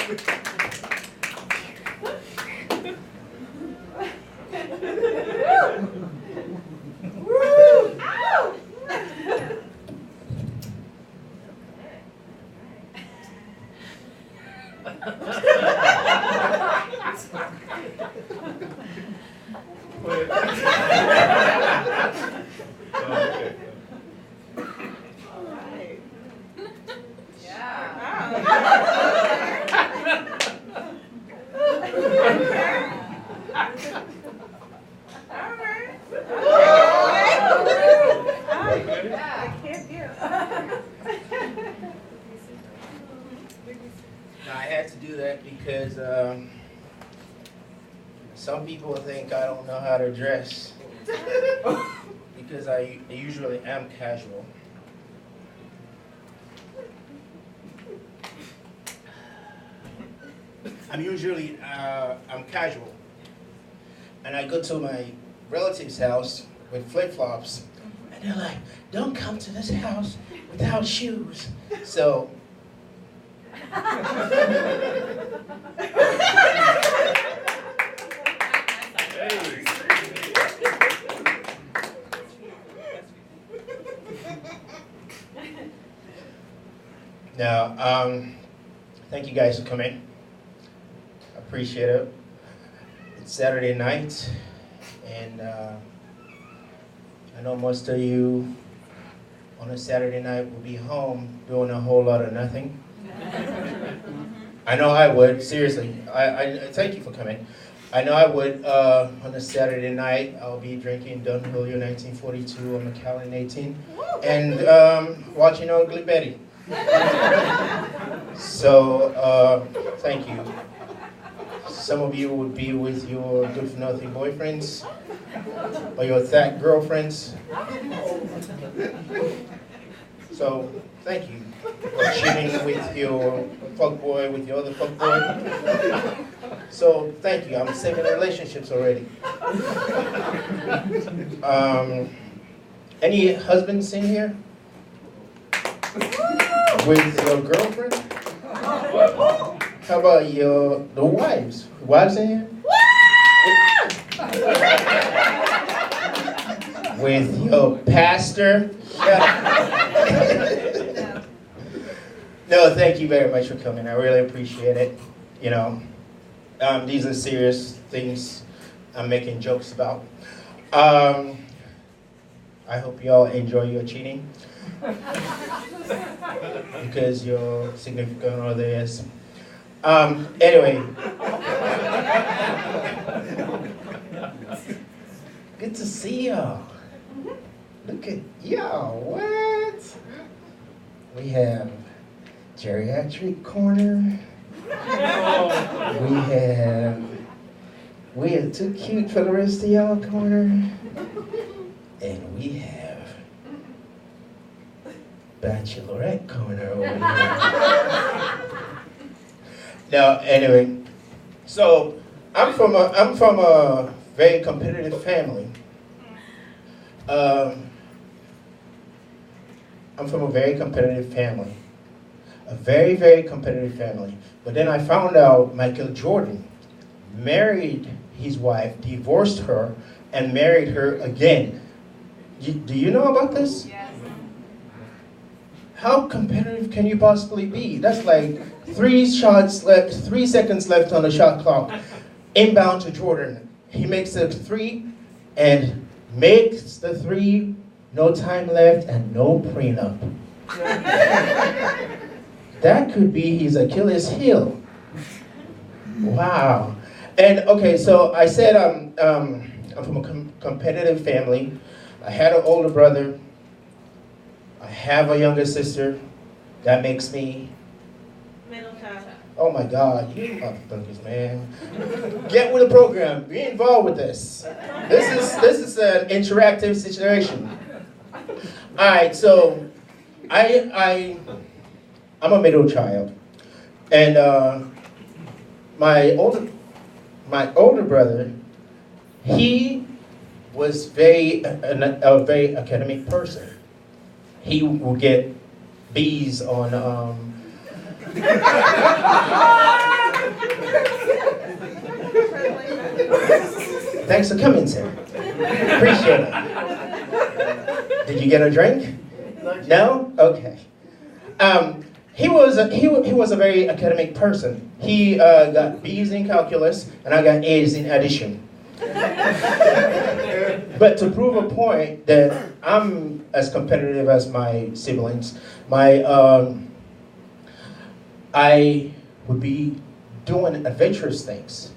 Now, I had to do that because some people think I don't know how to dress because I usually am casual. I'm casual, and I go to my relative's house with flip-flops, and they're like, "Don't come to this house without shoes." So. Now, thank you guys for coming. I appreciate it. It's Saturday night, and I know most of you on a Saturday night will be home doing a whole lot of nothing. I know I would, seriously. I thank you for coming. I know I would, on a Saturday night, I'll be drinking Don Julio 1942 on Macallan 18 and watching Ugly Betty. So, thank you. Some of you would be with your good-for-nothing boyfriends or your fat girlfriends. So, thank you for cheating with your fuckboy, with your other fuckboy. So, thank you. I'm saving relationships already. Any husbands in here? With your girlfriend? How about the wives? Wives in here? With your pastor? No, thank you very much for coming. I really appreciate it. You know, these are serious things I'm making jokes about. I hope you all enjoy your cheating. Because your significant other is. Anyway. Good to see y'all. Look at y'all. What? We have geriatric corner. We are too cute for the rest of y'all corner. And we have bachelorette corner over here. Now, anyway, so I'm from a very competitive family. I'm from a very competitive family. A very, very competitive family. But then I found out Michael Jordan married his wife, divorced her, and married her again. Do you know about this? Yes. How competitive can you possibly be? That's like 3 seconds left on the shot clock. Inbound to Jordan. He makes a 3 and makes the 3, no time left and no prenup. That could be his Achilles heel. Wow. And okay, so I said I'm from a competitive family. I had an older brother. I have a younger sister. That makes me Middle child. Oh my God, you motherfuckers, man. Get with the program. Be involved with this. This is an interactive situation. All right, so I'm a middle child, and my older brother, he was a very academic person. He would get B's on Thanks for coming, sir. Appreciate it. Did you get a drink? No? Okay. He was a very academic person. He got B's in calculus, and I got A's in addition. But to prove a point that I'm as competitive as my siblings, I would be doing adventurous things.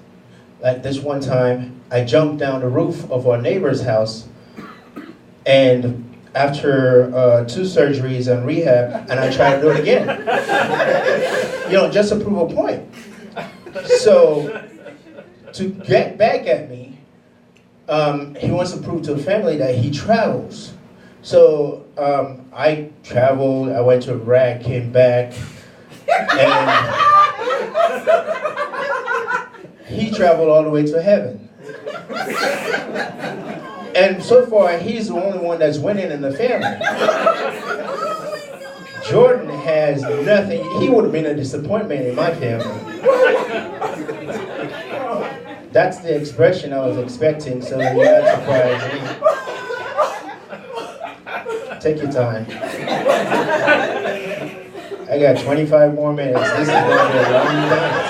Like this one time, I jumped down the roof of our neighbor's house, and after 2 surgeries and rehab, and I tried to do it again. Just to prove a point. So, to get back at me, he wants to prove to the family that he travels. So, I traveled, I went to Iraq, came back, and he traveled all the way to heaven. And so far, he's the only one that's winning in the family. Jordan has nothing. He would have been a disappointment in my family. That's the expression I was expecting, so you're not surprised. Take your time. I got 25 more minutes. This is going to be a long dance.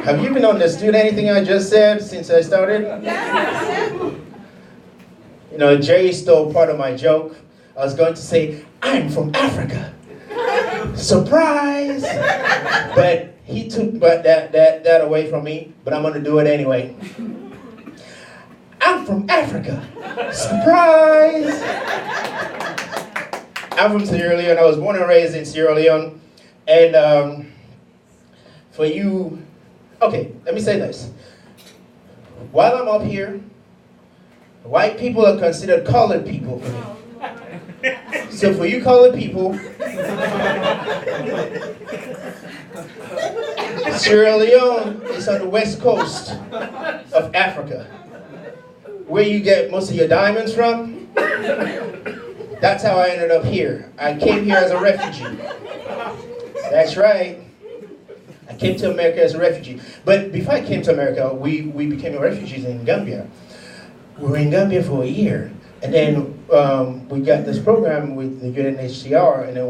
Have you been understood anything I just said since I started? Jerry stole part of my joke. I was going to say, I'm from Africa. Surprise! But he took that away from me, but I'm going to do it anyway. I'm from Africa. Surprise! I'm from Sierra Leone. I was born and raised in Sierra Leone. And for you... Okay, let me say this. While I'm up here, white people are considered colored people for me. So for you colored people, Sierra Leone is on the west coast of Africa. Where you get most of your diamonds from, that's how I ended up here. I came here as a refugee. That's right. I came to America as a refugee. But before I came to America, we became refugees in Gambia. We were in Gambia for a year. And then we got this program with the UNHCR, and then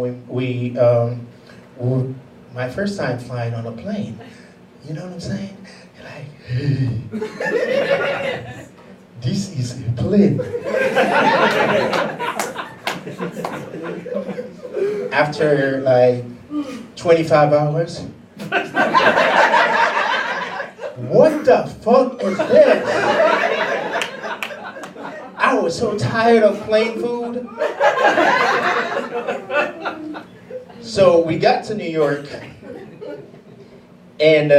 my first time flying on a plane. You know what I'm saying? Like, this is a plane. After like 25 hours, what the fuck is this? I was so tired of plain food. So we got to New York, and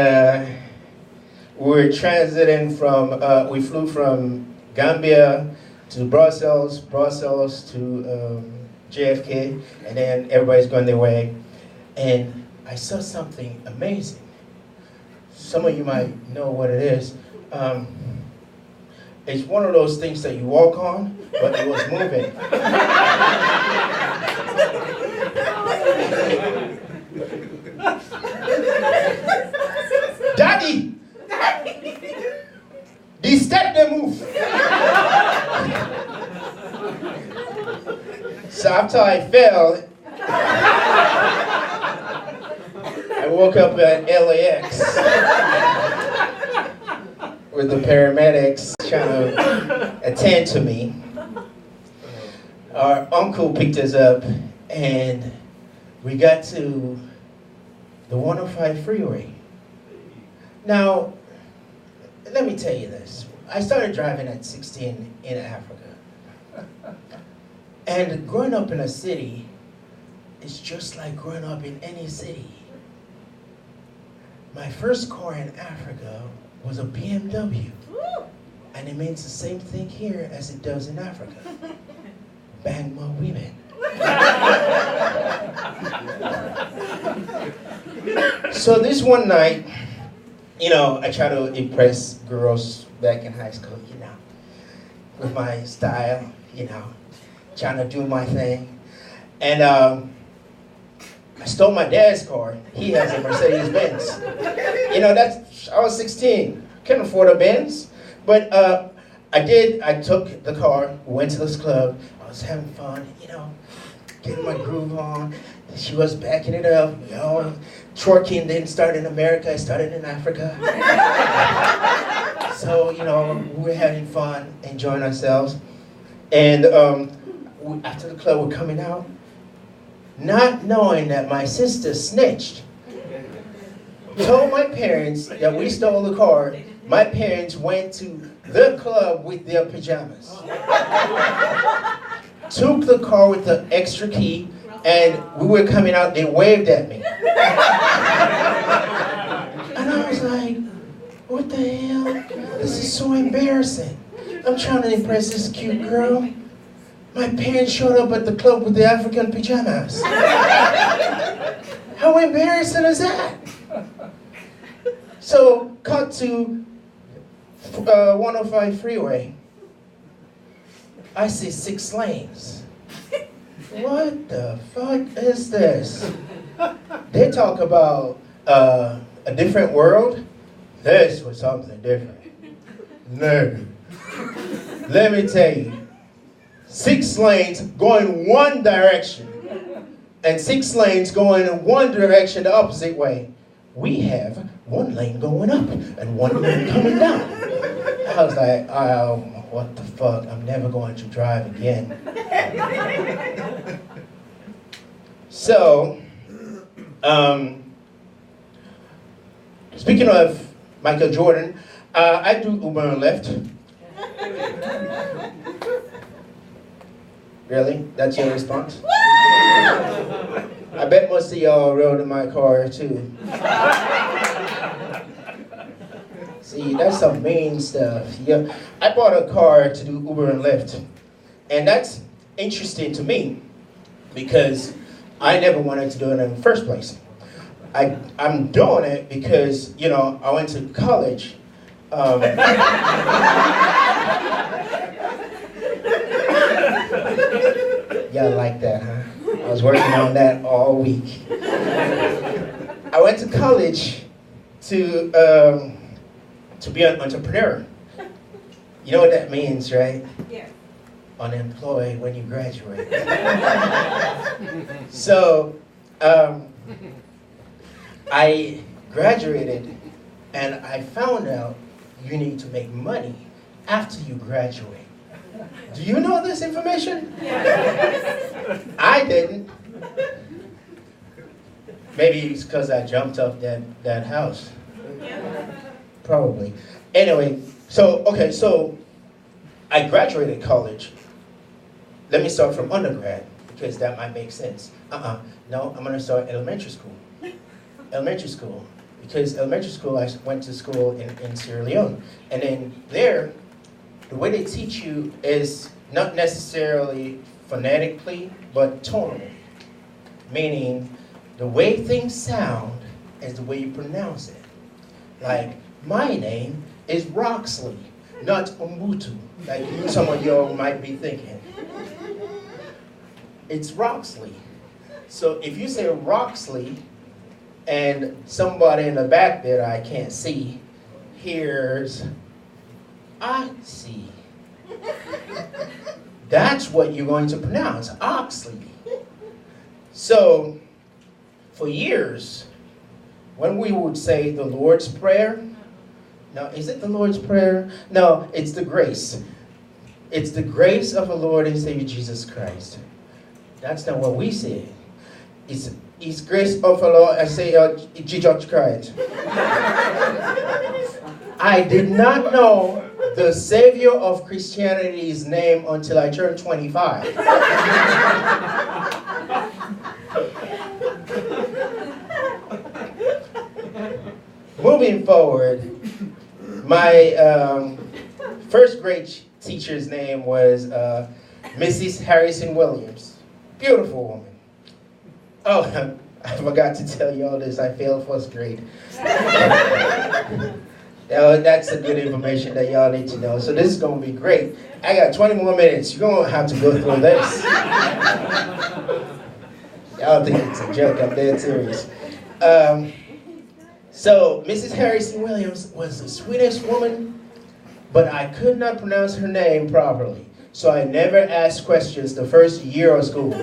we're transiting from, we flew from Gambia to Brussels to JFK, and then everybody's going their way. And I saw something amazing. Some of you might know what it is. It's one of those things that you walk on, but it was moving. Daddy! The step they move. So after I fell, I woke up at LAX with the paramedics trying to attend to me. Our uncle picked us up, and we got to the 105 freeway. Now, let me tell you this. I started driving at 16 in Africa. And growing up in a city is just like growing up in any city. My first car in Africa was a BMW. And it means the same thing here as it does in Africa. Bang more women. So this one night, I try to impress girls back in high school, with my style, trying to do my thing. And I stole my dad's car. He has a Mercedes Benz. You know, I was 16. Couldn't afford a Benz. But I took the car, went to this club. I was having fun, you know, getting my groove on. She was backing it up. You know, twerking didn't start in America, it started in Africa. So, you know, we were having fun, enjoying ourselves. And after the club, we're coming out, not knowing that my sister snitched. Told my parents that we stole the car. My parents went to the club with their pajamas. Took the car with the extra key, and we were coming out, they waved at me. And I was like, what the hell? This is so embarrassing. I'm trying to impress this cute girl. My parents showed up at the club with the African pajamas. How embarrassing is that? So, cut to 105 freeway. I see 6 lanes. What the fuck is this? They talk about a different world. This was something different. No. Let me tell you. 6 lanes going one direction. And 6 lanes going in one direction the opposite way. We have 1 lane going up and 1 lane coming down. I was like, oh, what the fuck? I'm never going to drive again. So, speaking of Michael Jordan, I do Uber and Lyft. Really? That's your response? I bet most of y'all rode in my car too. See, that's some mean stuff. Yeah, I bought a car to do Uber and Lyft. And that's interesting to me because I never wanted to do it in the first place. I'm doing it because, you know, I went to college. Y'all like that, huh? I was working on that all week. I went to college to be an entrepreneur. You know what that means, right? Yeah. Unemployed when you graduate. So, I graduated and I found out you need to make money after you graduate. Do you know this information? Yeah. I didn't. Maybe it's because I jumped off that house. Yeah. Probably. Anyway, so I graduated college. Let me start from undergrad, because that might make sense. No, I'm going to start elementary school. Elementary school. Because elementary school, I went to school in Sierra Leone. And then there, the way they teach you is not necessarily phonetically, but tonally. Meaning, the way things sound is the way you pronounce it. Like, my name is Roxley, not Umbutu, like some of y'all might be thinking. It's Roxley. So if you say Roxley, and somebody in the back there I can't see hears, I see. That's what you're going to pronounce, Oxley. So, for years, when we would say the Lord's Prayer, now, is it the Lord's Prayer? No, it's the grace. It's the grace of the Lord and Savior Jesus Christ. That's not what we say. It's grace of the Lord and Savior Jesus Christ. I did not know the Savior of Christianity's name until I turned 25. Moving forward, my first grade teacher's name was Mrs. Harrison Williams. Beautiful woman. Oh, I forgot to tell you all this. I failed first grade. That's the good information that y'all need to know. So this is going to be great. I got 20 more minutes. You're going to have to go through this. Y'all think it's a joke. I'm dead serious. So Mrs. Harrison Williams was the sweetest woman, but I could not pronounce her name properly. So I never asked questions the first year of school.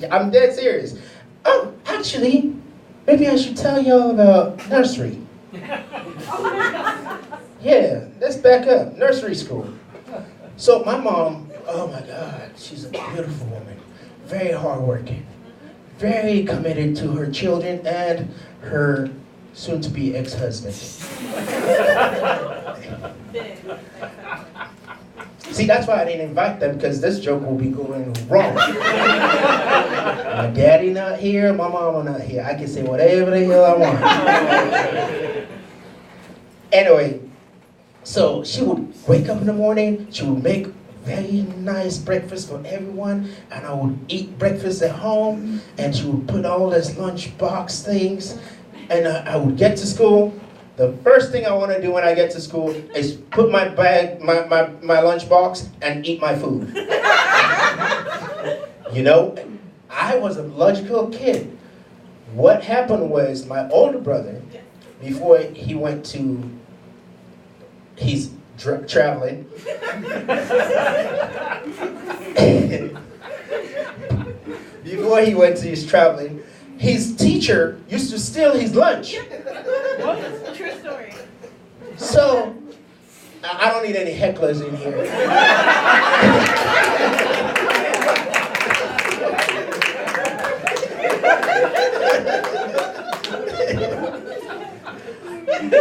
I'm dead serious. Oh, actually, maybe I should tell y'all about nursery. Yeah, let's back up. Nursery school. So my mom, oh my God, she's a beautiful woman. Very hardworking. Very committed to her children and her soon-to-be ex-husband. See, that's why I didn't invite them, because this joke will be going wrong. My daddy not here, my mama not here. I can say whatever the hell I want. Anyway, so she would wake up in the morning, she would make very nice breakfast for everyone, and I would eat breakfast at home, and she would put all this lunchbox things, and I would get to school. The first thing I want to do when I get to school is put my bag, my lunchbox, and eat my food. You know, I was a logical kid. What happened was my older brother, before he went to, he's traveling. Before he went to his traveling, his teacher used to steal his lunch. True story. So, I don't need any hecklers in here.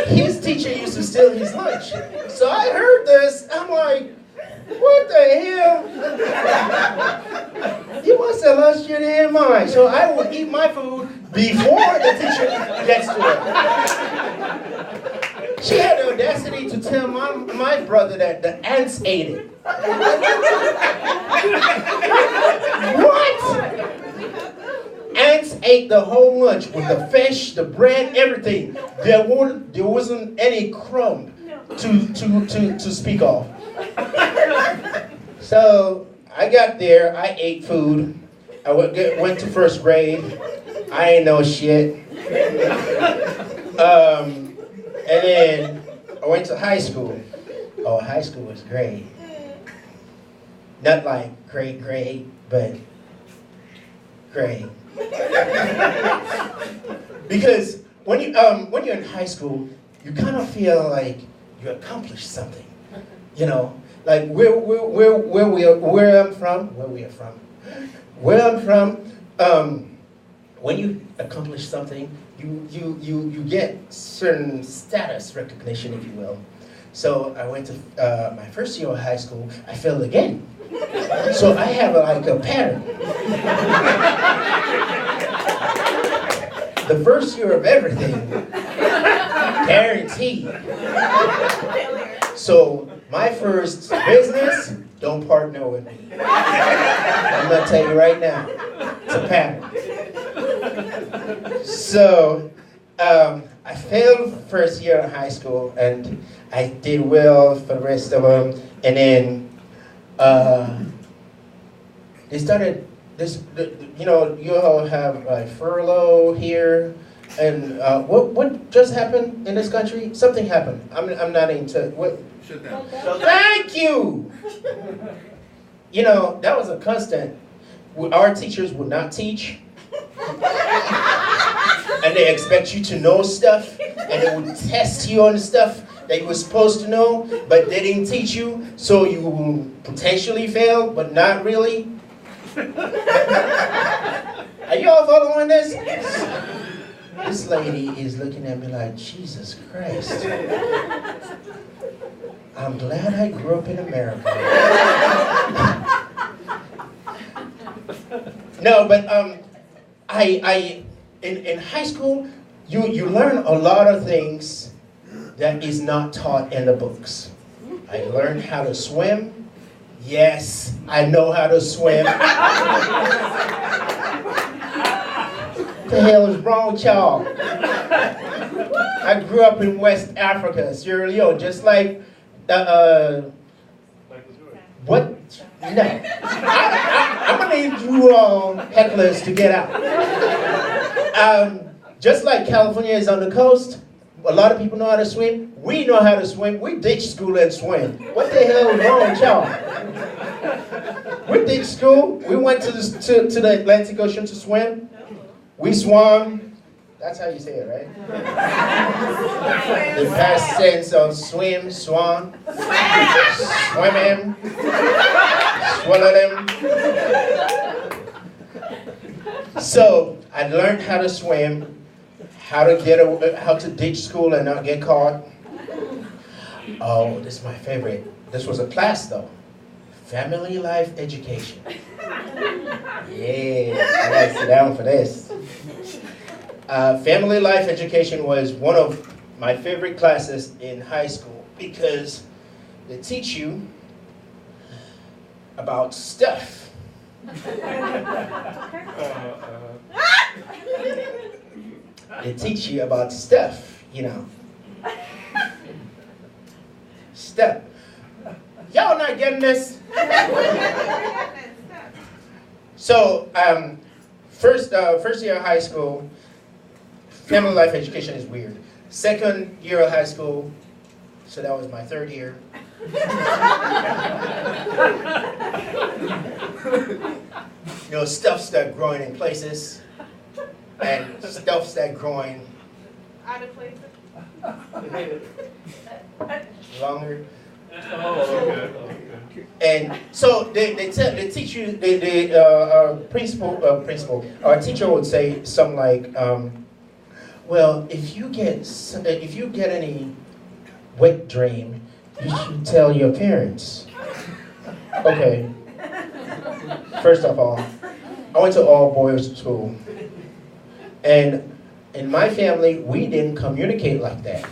His teacher used to steal his lunch. So I heard this, I'm like, what the hell? He wants to lunch your damn mind. So I would eat my food before the teacher gets to it. She had the audacity to tell my brother that the ants ate it. What? Ants ate the whole lunch with the fish, the bread, everything. There wasn't any crumb to speak of. So I got there, I ate food. I went to first grade. I ain't know shit. And then I went to high school. Oh, high school was great. Not like great, but great. Because when you're in high school, you kind of feel like you accomplished something. You know, like where I'm from, when you accomplish something, you get certain status recognition, if you will. So I went to my first year of high school, I failed again. So I have like a pattern. The first year of everything, guaranteed. So my first business, don't partner with me. I'm gonna tell you right now, it's a pattern. So I failed first year in high school, and I did well for the rest of them. And then they started this. You know, you all have like furlough here, and what just happened in this country? Something happened. I'm not into what. Shut down. Thank you. You know, that was a constant. Our teachers would not teach. And they expect you to know stuff, and they would test you on the stuff that you were supposed to know, but they didn't teach you, so you potentially failed, but not really. Are you all following this? This lady is looking at me like, Jesus Christ. I'm glad I grew up in America. No, but in high school, you learn a lot of things that is not taught in the books. I learned how to swim. Yes, I know how to swim. What the hell is wrong with y'all? I grew up in West Africa, Sierra Leone, just like what No. I'm going to need you all hecklers to get out. Just like California is on the coast, a lot of people know how to swim. We know how to swim. We ditch school and swim. What the hell is wrong with y'all? We ditched school. We went to the Atlantic Ocean to swim. We swam. That's how you say it, right? The past tense of swim, swan, swimming, swallow them. So I learned how to swim, how to ditch school and not get caught. Oh, this is my favorite. This was a class though. Family life education. Yeah, I gotta sit down for this. Family life education was one of my favorite classes in high school because they teach you about stuff. They teach you about stuff, you know. Stuff. Y'all not getting this? So, first year of high school, family life education is weird. Second year of high school, so that was my third year. You know, stuff start growing in places, and stuff start growing Out of place. longer. Oh, okay. And so they teach you, our teacher would say something like, well, if you get any wet dream, you should tell your parents. Okay. First of all, I went to all boys school, and in my family, we didn't communicate like that.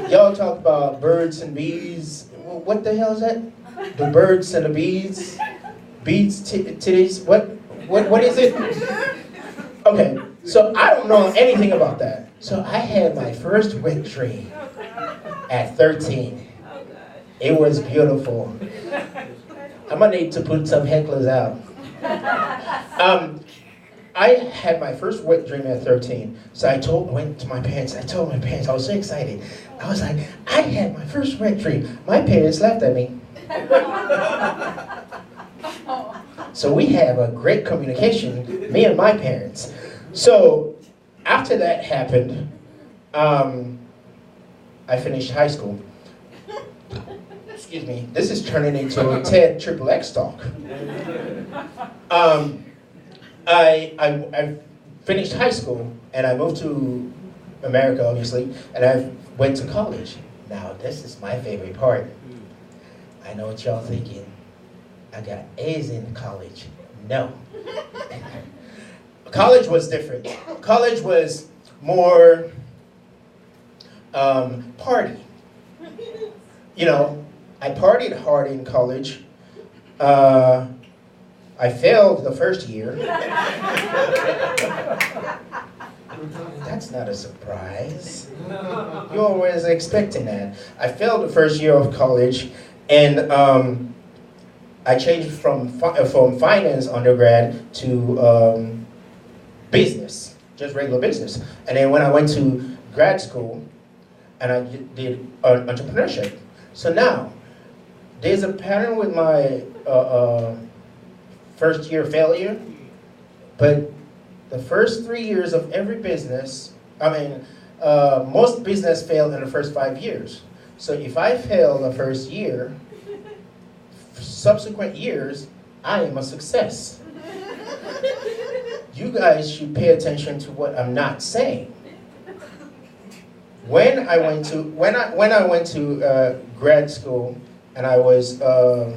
Y'all talk about birds and bees. What the hell is that? The birds and the bees? Bees, titties? What is it? Okay, so I don't know anything about that. So I had my first wet dream at 13. It was beautiful. I'm gonna need to put some hecklers out. I had my first wet dream at 13. So I went to my parents. I told my parents, I was so excited. I was like, I had my first wet dream. My parents laughed at me. So we have a great communication, me and my parents. So after that happened, I finished high school. Excuse me, this is turning into a TED XXX talk. I finished high school and I moved to America, obviously, and I went to college. Now, this is my favorite part. I know what y'all thinking. I got A's in college. No. College was different. College was more party. You know, I partied hard in college. I failed the first year. That's not a surprise. You're always expecting that. I failed the first year of college, and I changed from finance undergrad to business, just regular business. And then when I went to grad school, and I did entrepreneurship. So now, there's a pattern with my first year failure, but the first 3 years of every business, most business fail in the first 5 years. So if I fail the first year, subsequent years, I am a success. You guys should pay attention to what I'm not saying. When I went to grad school, and I was a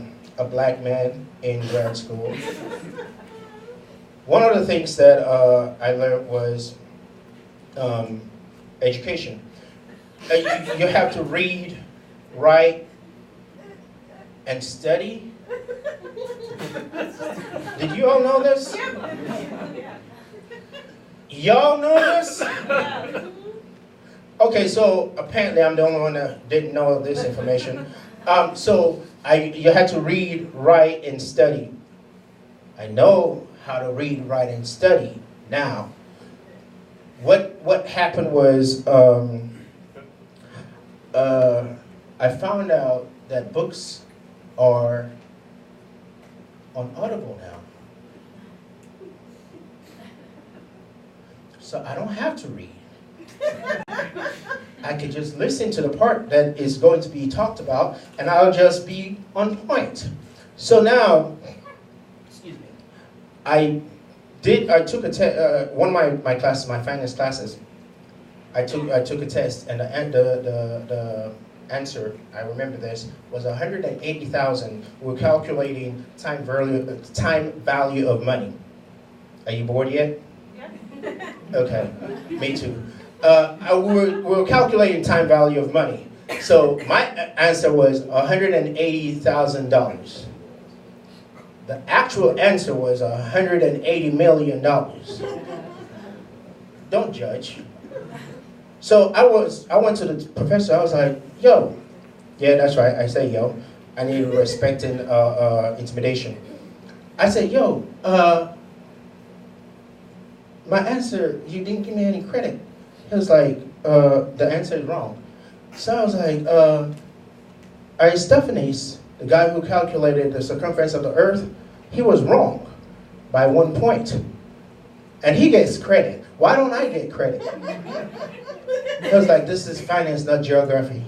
black man in grad school, one of the things that I learned was education. You have to read, write, and study. Did you all know this? Y'all know this? Okay, so apparently I'm the only one that didn't know this information. So you had to read, write, and study. I know how to read, write, and study now. What happened was I found out that books are on Audible now. So I don't have to read. I could just listen to the part that is going to be talked about, and I'll just be on point. So now, excuse me, I took a test. One of my classes, my finance classes, I took a test, and the answer, I remember this, was 180,000. We're calculating time value of money. Are you bored yet? Yeah. Okay, me too. We were calculating time value of money. So my answer was $180,000. The actual answer was $180 million. Don't judge. So I went to the professor. I was like, yo, yeah, that's right. I say yo. I need respect and intimidation. I said, yo, my answer, you didn't give me any credit. He was like, the answer is wrong. So I was like, Aristophanes, the guy who calculated the circumference of the earth, he was wrong by 1 point. And he gets credit. Why don't I get credit? He was like, this is finance, not geography.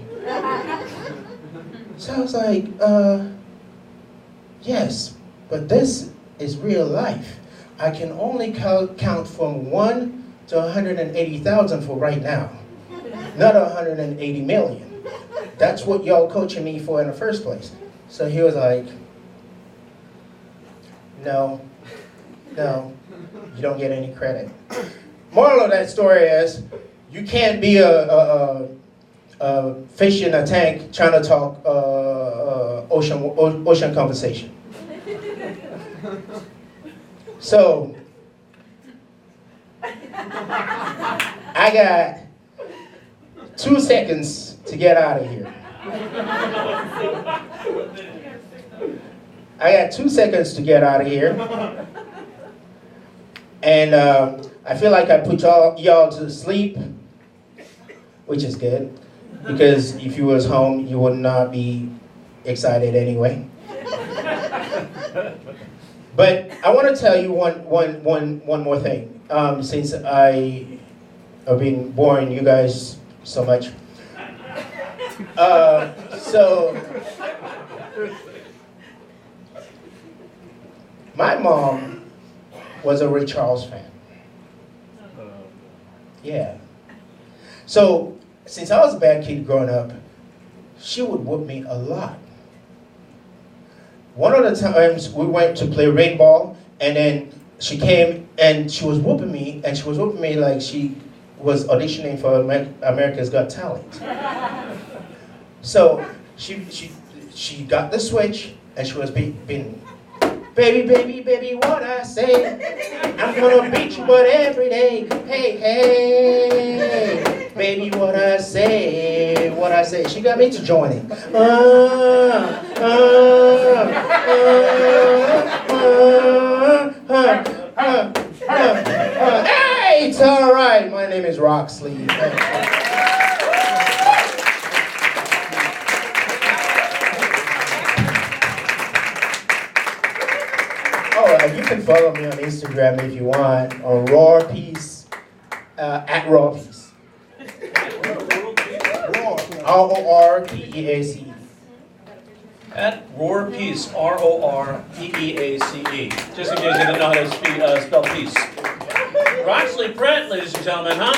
So I was like, yes, but this is real life. I can only count from 1 to 180,000 for right now, not 180 million. That's what y'all coaching me for in the first place. So he was like, no, you don't get any credit. Moral of that story is, you can't be a fish in a tank trying to talk ocean conversation. So, I got 2 seconds to get out of here. I got 2 seconds to get out of here. And I feel like I put y'all to sleep, which is good, because if you was home, you would not be excited anyway. But I want to tell you one more thing, since I have been boring you guys so much. So, my mom was a Ray Charles fan. Yeah. So, since I was a bad kid growing up, she would whoop me a lot. One of the times we went to play ring ball, and then she came and she was whooping me, and she was whooping me like she was auditioning for America's Got Talent. So she got the switch, and she was beating, baby, baby, baby, what I say, I'm gonna beat you but every day, hey, hey, baby, what I say, what I say. She got me to join it. Hey, it's all right. My name is Roxley. You can follow me on Instagram if you want, on Raw Peace, at Raw Peace. RORPEACE. At Roar Peace, RORPEACE. Just in case you didn't know how to spell peace. Roxley Pratt, ladies and gentlemen, huh?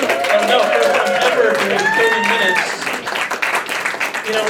No, first time ever doing 30 minutes. You know,